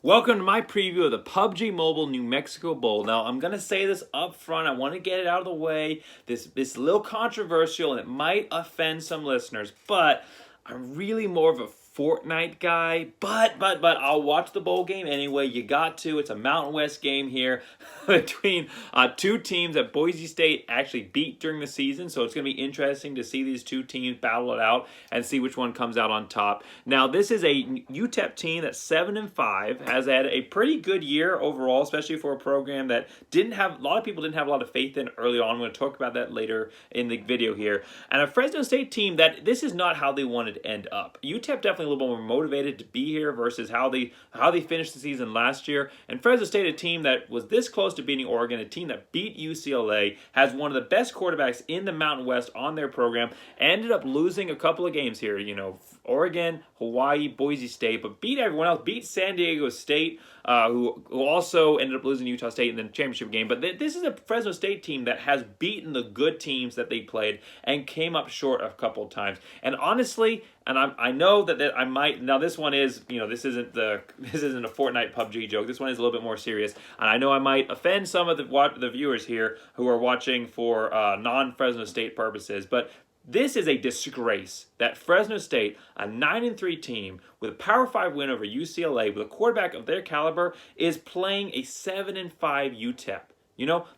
Welcome to my preview of the PUBG Mobile New Mexico Bowl. Now, I'm going to say this up front. I want to get it out of the way. This is a little controversial, and it might offend some listeners, but I'm really more of a Fortnite guy, but I'll watch the bowl game anyway. You got to. It's a Mountain West game here between two teams that Boise State actually beat during the season, so it's going to be interesting to see these two teams battle it out and see which one comes out on top. Now, this is a UTEP team that's 7-5, has had a pretty good year overall, especially for a program that a lot of people didn't have a lot of faith in early on. I'm going to talk about that later in the video here. And a Fresno State team that this is not how they wanted to end up. UTEP definitely a little more motivated to be here versus how they finished the season last year. And Fresno State, a team that was this close to beating Oregon, a team that beat UCLA, has one of the best quarterbacks in the Mountain West on their program, ended up losing a couple of games here. You know, Oregon, Hawaii, Boise State, but beat everyone else. Beat San Diego State, who also ended up losing Utah State in the championship game. But this is a Fresno State team that has beaten the good teams that they played and came up short a couple of times. And honestly, and I know that I might, now this one is, this isn't a Fortnite PUBG joke. This one is a little bit more serious. And I know I might offend some of the viewers here who are watching for non-Fresno State purposes, but this is a disgrace that Fresno State, a 9-3 team with a Power 5 win over UCLA with a quarterback of their caliber, is playing a 7-5 UTEP.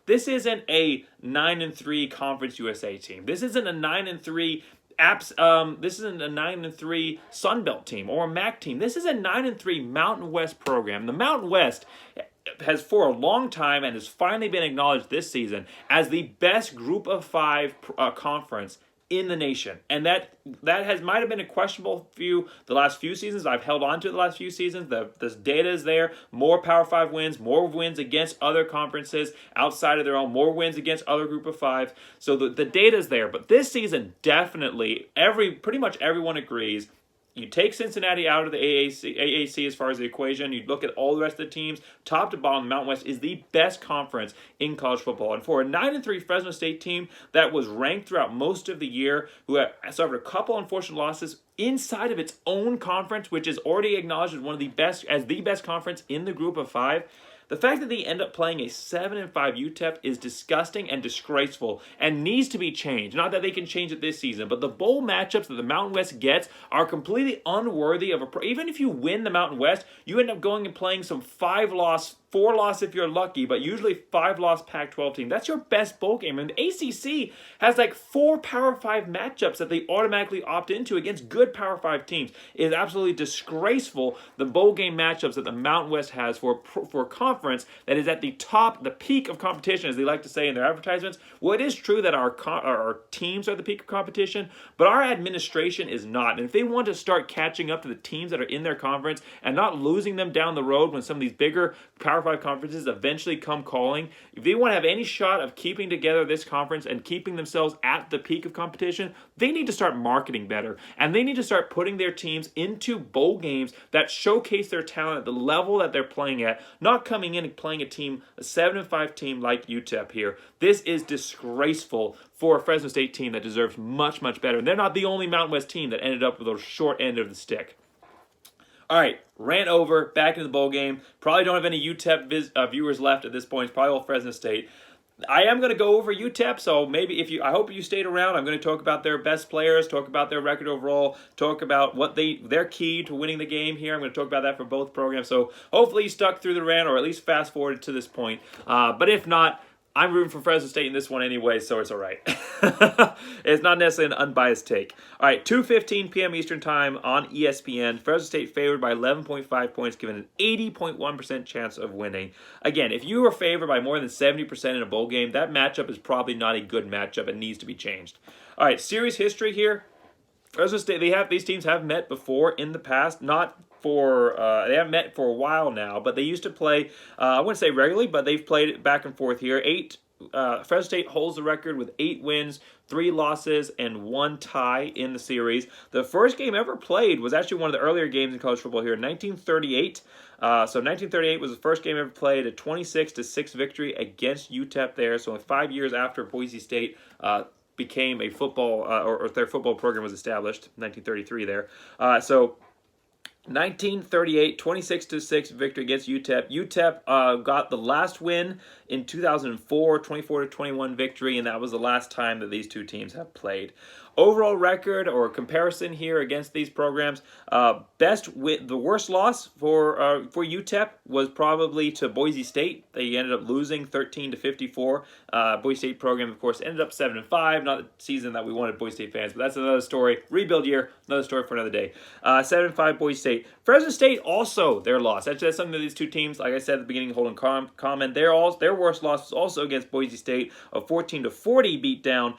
This isn't a 9-3 Conference USA team. This isn't a 9-3 this isn't a 9-3 Sun Belt team or a MAC team. This is a 9-3 Mountain West program. The Mountain West has for a long time and has finally been acknowledged this season as the best Group of 5 conference in the nation, and that might have been a questionable the last few seasons. I've held on to it the last few seasons. The data is there. More Power 5 wins, more wins against other conferences outside of their own, more wins against other Group of 5. So the data is there. But this season, definitely, pretty much everyone agrees. You take Cincinnati out of the AAC as far as the equation. You look at all the rest of the teams. Top to bottom, the Mountain West is the best conference in college football. And for a 9-3 Fresno State team that was ranked throughout most of the year, who had suffered a couple unfortunate losses inside of its own conference, which is already acknowledged as the best conference in the Group of 5, the fact that they end up playing a 7-5 UTEP is disgusting and disgraceful and needs to be changed. Not that they can change it this season, but the bowl matchups that the Mountain West gets are completely unworthy of even if you win the Mountain West, you end up going and playing some 4-loss if you're lucky, but usually 5-loss Pac-12 team. That's your best bowl game. And the ACC has like 4 Power 5 matchups that they automatically opt into against good Power 5 teams. It is absolutely disgraceful, the bowl game matchups that the Mountain West has for a conference that is at the top, the peak of competition, as they like to say in their advertisements. Well, it is true that our teams are the peak of competition, but our administration is not. And if they want to start catching up to the teams that are in their conference and not losing them down the road when some of these bigger Power 5 conferences eventually come calling, if they want to have any shot of keeping together this conference and keeping themselves at the peak of competition, they need to start marketing better. And they need to start putting their teams into bowl games that showcase their talent at the level that they're playing at, not coming in and playing a 7-5 team like UTEP here. This is disgraceful for a Fresno State team that deserves much, much better. And they're not the only Mountain West team that ended up with a short end of the stick. All right, rant over, back into the bowl game. Probably don't have any UTEP viewers left at this point. It's probably all Fresno State. I am going to go over UTEP, so maybe I hope you stayed around. I'm going to talk about their best players, talk about their record overall, talk about what their key to winning the game here. I'm going to talk about that for both programs. So hopefully you stuck through the rant or at least fast forwarded to this point. But if not, I'm rooting for Fresno State in this one anyway, so it's all right. It's not necessarily an unbiased take. All right, 2:15 p.m. Eastern Time on ESPN. Fresno State favored by 11.5 points, given an 80.1% chance of winning. Again, if you are favored by more than 70% in a bowl game, that matchup is probably not a good matchup and needs to be changed. All right, series history here. Fresno State, these teams have met before in the past, they haven't met for a while now, but they used to play, I wouldn't say regularly, but they've played it back and forth here. Fresno State holds the record with 8 wins, 3 losses, and 1 tie in the series. The first game ever played was actually one of the earlier games in college football here in 1938. So 1938 was the first game ever played, a 26-6 victory against UTEP there. So 5 years after Boise State became a football, or their football program was established, 1933 there. So 1938, 26-6 victory against UTEP. UTEP got the last win in 2004, 24-21 victory, and that was the last time that these two teams have played. Overall record or comparison here against these programs, the worst loss for UTEP was probably to Boise State. They ended up losing 13-54. Boise State program, of course, ended up 7-5. Not the season that we wanted Boise State fans, but that's another story. Rebuild year, another story for another day. 7-5 Boise State. Fresno State also their loss. That's something that these two teams, like I said at the beginning, hold in common. Their worst loss was also against Boise State, a 14-40 beat down,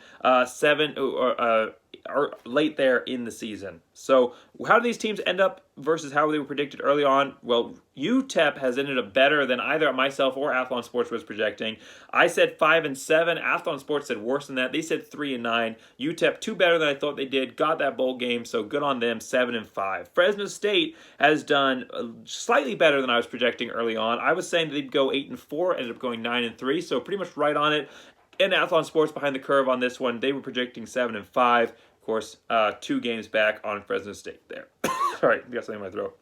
late there in the season. So how do these teams end up versus how they were predicted early on? Well, UTEP has ended up better than either myself or Athlon Sports was projecting. I said 5-7. Athlon Sports said worse than that. They said 3-9. UTEP 2 better than I thought they did. Got that bowl game, so good on them. 7-5. Fresno State has done slightly better than I was projecting early on. I was saying they'd go 8-4, ended up going 9-3, so pretty much right on it. And Athlon Sports behind the curve on this one. They were projecting 7-5. Of course, 2 games back on Fresno State there. Sorry, got something in my throat.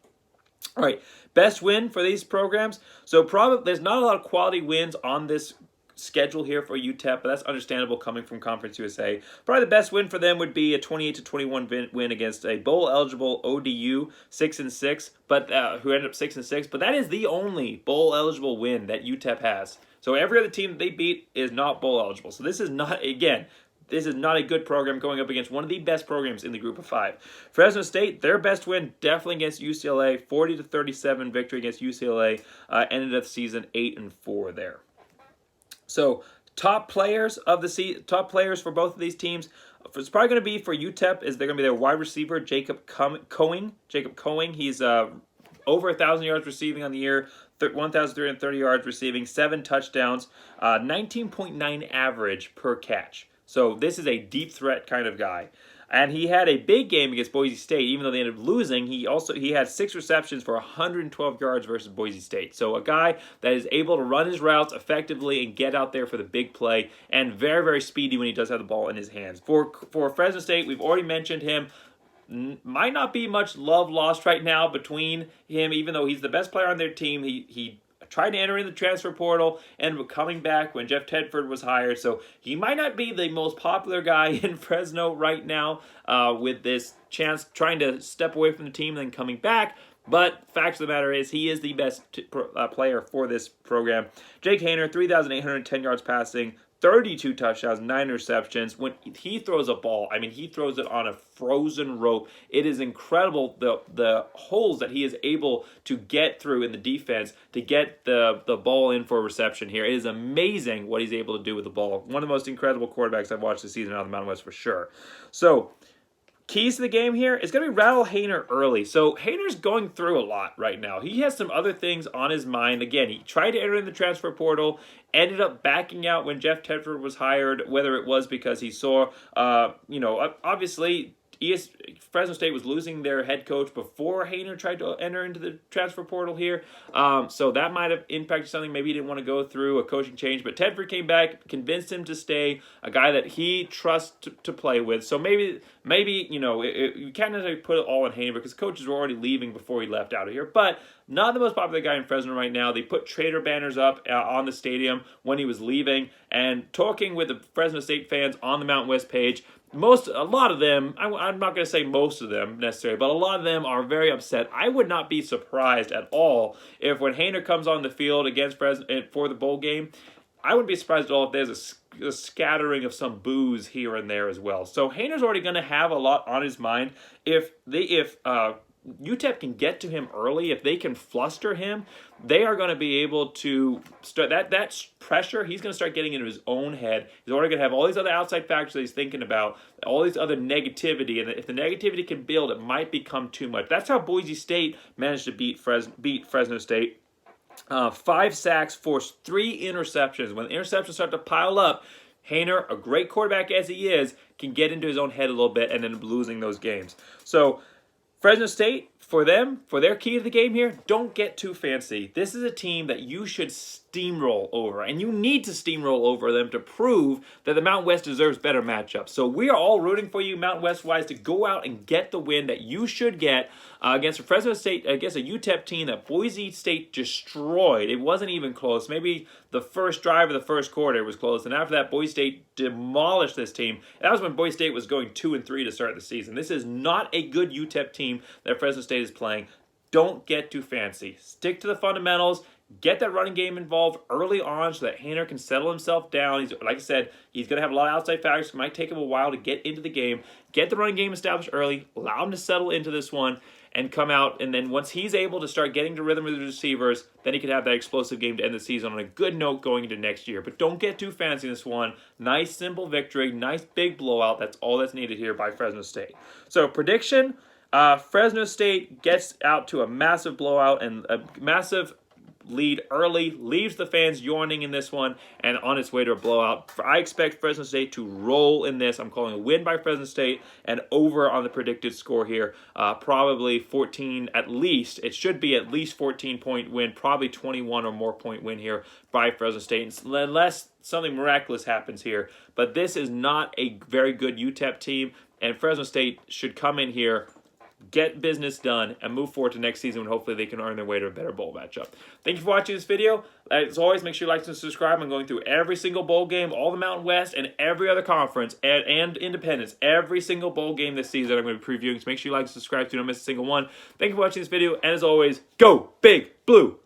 All right, best win for these programs. So probably there's not a lot of quality wins on this schedule here for UTEP, but that's understandable coming from Conference USA. Probably the best win for them would be a 28-21 win against a bowl-eligible ODU, 6-6, but who ended up 6-6. But that is the only bowl-eligible win that UTEP has. So every other team that they beat is not bowl-eligible. So this is not, again, this is not a good program going up against one of the best programs in the group of 5. Fresno State, their best win definitely against UCLA, 40-37 victory against UCLA, ended the season 8-4 there. So top players for both of these teams. It's probably going to be for UTEP is they're going to be their wide receiver Jacob Coing. He's over 1,000 yards receiving on the year, 1,330 yards receiving, 7 touchdowns, 19.9 average per catch. So this is a deep threat kind of guy. And he had a big game against Boise State, even though they ended up losing. He had 6 receptions for 112 yards versus Boise State. So a guy that is able to run his routes effectively and get out there for the big play, and very, very speedy when he does have the ball in his hands. For Fresno State, we've already mentioned him. Might not be much love lost right now between him, even though he's the best player on their team. He tried to enter in the transfer portal and coming back when Jeff Tedford was hired. So he might not be the most popular guy in Fresno right now with this chance trying to step away from the team and then coming back. But fact of the matter is he is the best player for this program. Jake Haener, 3,810 yards passing, 32 touchdowns, 9 receptions. When he throws a ball, I mean, he throws it on a frozen rope. It is incredible the holes that he is able to get through in the defense to get the ball in for a reception here. It is amazing what he's able to do with the ball. One of the most incredible quarterbacks I've watched this season out of the Mountain West for sure. So, keys to the game here is going to be rattle Haener early. So Haener's going through a lot right now. He has some other things on his mind. Again, he tried to enter in the transfer portal, ended up backing out when Jeff Tedford was hired, whether it was because he saw, obviously Fresno State was losing their head coach before Haener tried to enter into the transfer portal here. So that might have impacted something. Maybe he didn't want to go through a coaching change. But Tedford came back, convinced him to stay, a guy that he trusts to play with. So maybe you can't necessarily put it all on Haener because coaches were already leaving before he left out of here. But not the most popular guy in Fresno right now. They put traitor banners up on the stadium when he was leaving. And talking with the Fresno State fans on the Mountain West page, a lot of them, I'm not going to say most of them necessarily, but a lot of them are very upset. I would not be surprised at all if when Haener comes on the field against Fresno for the bowl game, I wouldn't be surprised at all if there's a scattering of some boos here and there as well. So Haener's already going to have a lot on his mind. If UTEP can get to him early, if they can fluster him, they are going to be able to start that pressure. He's going to start getting into his own head. He's already going to have all these other outside factors that he's thinking about, all these other negativity, and if the negativity can build, it might become too much. That's how Boise State managed to beat Fresno State. 5 sacks, forced 3 interceptions. When the interceptions start to pile up, Haener, a great quarterback as he is, can get into his own head a little bit and end up losing those games. So Fresno State, for their key to the game here, don't get too fancy. This is a team that you should steamroll over, and you need to steamroll over them to prove that the Mountain West deserves better matchups. So we are all rooting for you, Mountain West-wise, to go out and get the win that you should get. against a Fresno State, against a UTEP team that Boise State destroyed. It wasn't even close. Maybe the first drive of the first quarter was close, and after that, Boise State demolished this team. That was when Boise State was going 2-3 to start the season. This is not a good UTEP team that Fresno State is playing. Don't get too fancy. Stick to the fundamentals. Get that running game involved early on so that Haener can settle himself down. He's, like I said, he's going to have a lot of outside factors. It might take him a while to get into the game. Get the running game established early. Allow him to settle into this one and come out. And then once he's able to start getting to rhythm with the receivers, then he can have that explosive game to end the season on a good note going into next year. But don't get too fancy in this one. Nice, simple victory. Nice, big blowout. That's all that's needed here by Fresno State. So, prediction, Fresno State gets out to a massive blowout and a massive lead early, leaves the fans yawning in this one, and on its way to a blowout. I expect Fresno State to roll in this. I'm calling a win by Fresno State and over on the predicted score here. Probably 14 at least. It should be at least 14-point win, probably 21 or more point win here by Fresno State, unless something miraculous happens here. But this is not a very good UTEP team, and Fresno State should come in here, get business done, and move forward to next season when hopefully they can earn their way to a better bowl matchup. Thank you for watching this video. As always, make sure you like and subscribe. I'm going through every single bowl game, all the Mountain West, and every other conference, and Independence. Every single bowl game this season I'm going to be previewing, so make sure you like and subscribe so you don't miss a single one. Thank you for watching this video, and as always, go Big Blue!